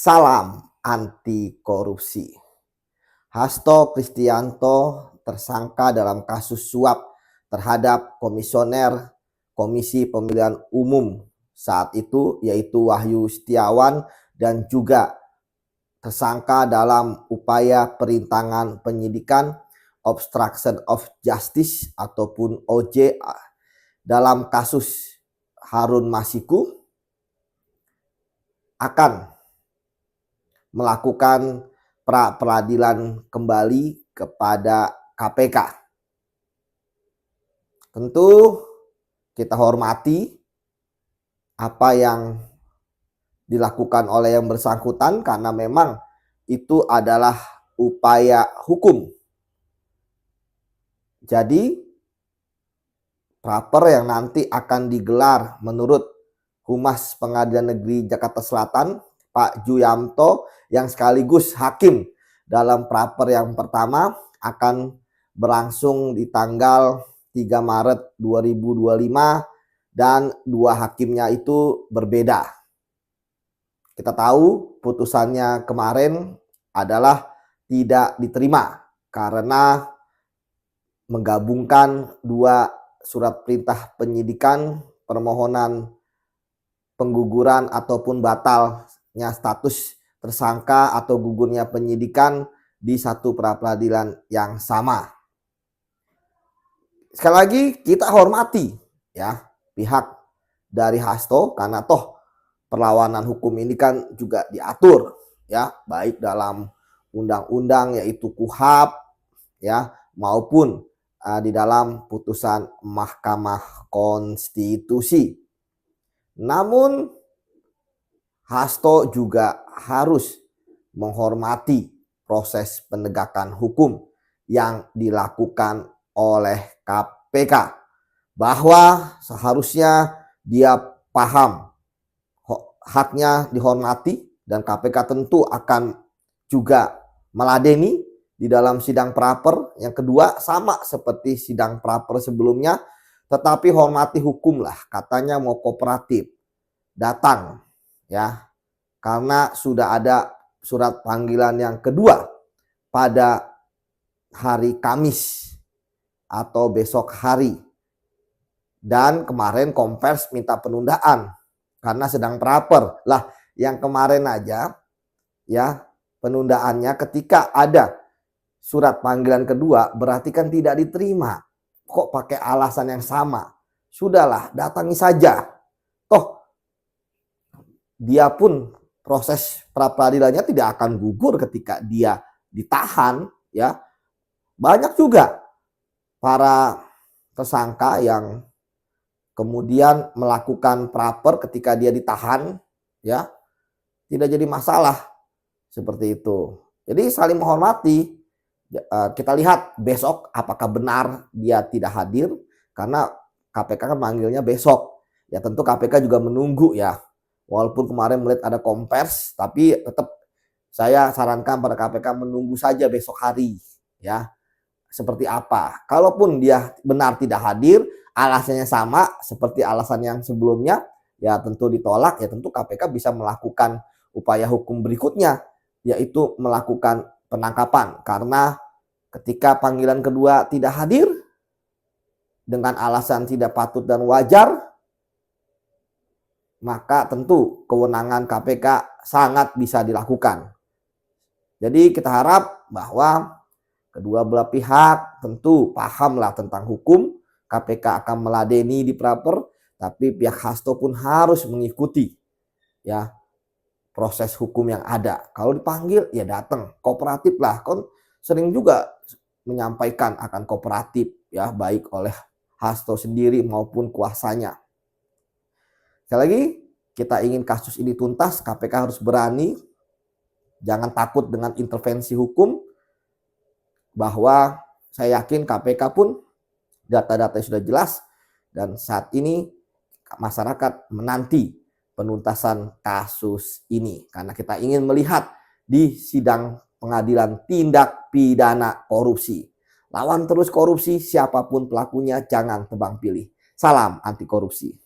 Salam anti korupsi. Hasto Kristianto tersangka dalam kasus suap terhadap komisioner Komisi Pemilihan Umum saat itu, yaitu Wahyu Setiawan, dan juga tersangka dalam upaya perintangan penyidikan obstruction of justice ataupun OJ dalam kasus Harun Masiku akan melakukan pra peradilan kembali kepada KPK. Tentu kita hormati apa yang dilakukan oleh yang bersangkutan karena memang itu adalah upaya hukum. Jadi praper yang nanti akan digelar menurut Humas Pengadilan Negeri Jakarta Selatan, Pak Juyamto, yang sekaligus hakim dalam praper yang pertama, akan berlangsung di tanggal 3 Maret 2025 dan dua hakimnya itu berbeda. Kita tahu putusannya kemarin adalah tidak diterima karena menggabungkan dua surat perintah penyidikan, permohonan pengguguran ataupun batalnya status tersangka atau gugurnya penyidikan di satu pra peradilan yang sama. Sekali lagi kita hormati ya pihak dari Hasto karena toh perlawanan hukum ini kan juga diatur ya, baik dalam undang-undang yaitu KUHP ya, maupun di dalam putusan Mahkamah Konstitusi. Namun Hasto juga harus menghormati proses penegakan hukum yang dilakukan oleh KPK, bahwa seharusnya dia paham haknya dihormati dan KPK tentu akan juga meladeni di dalam sidang praper. Yang kedua, sama seperti sidang praper sebelumnya, tetapi hormati hukum lah. Katanya mau kooperatif, datang ya, karena sudah ada surat panggilan yang kedua pada hari Kamis atau besok hari. Dan kemarin Kompers minta penundaan karena sedang praper. Lah, yang kemarin aja ya penundaannya ketika ada surat panggilan kedua berarti kan tidak diterima. Kok pakai alasan yang sama? Sudahlah, datangi saja. Toh dia pun proses pra peradilannya tidak akan gugur ketika dia ditahan ya. Banyak juga para tersangka yang kemudian melakukan praper ketika dia ditahan ya, tidak jadi masalah seperti itu. Jadi saling menghormati. Kita lihat besok apakah benar dia tidak hadir, karena KPK kan manggilnya besok. Ya tentu KPK juga menunggu ya. Walaupun kemarin melihat ada kompers, tapi tetap saya sarankan pada KPK menunggu saja besok hari ya. Seperti apa? Kalaupun dia benar tidak hadir, alasannya sama seperti alasan yang sebelumnya, ya tentu ditolak. Ya tentu KPK bisa melakukan upaya hukum berikutnya, yaitu melakukan penangkapan. Karena ketika panggilan kedua tidak hadir dengan alasan tidak patut dan wajar, maka tentu kewenangan KPK sangat bisa dilakukan. Jadi kita harap bahwa kedua belah pihak tentu pahamlah tentang hukum. KPK akan meladeni di praper, tapi pihak Hasto pun harus mengikuti ya proses hukum yang ada. Kalau dipanggil ya datang, kooperatif lah. Kan sering juga menyampaikan akan kooperatif ya, baik oleh Hasto sendiri maupun kuasanya. Sekali lagi, kita ingin kasus ini tuntas, KPK harus berani, jangan takut dengan intervensi hukum, bahwa saya yakin KPK pun data-data sudah jelas dan saat ini masyarakat menanti penuntasan kasus ini karena kita ingin melihat di sidang pengadilan tindak pidana korupsi. Lawan terus korupsi, siapapun pelakunya jangan tebang pilih. Salam anti korupsi.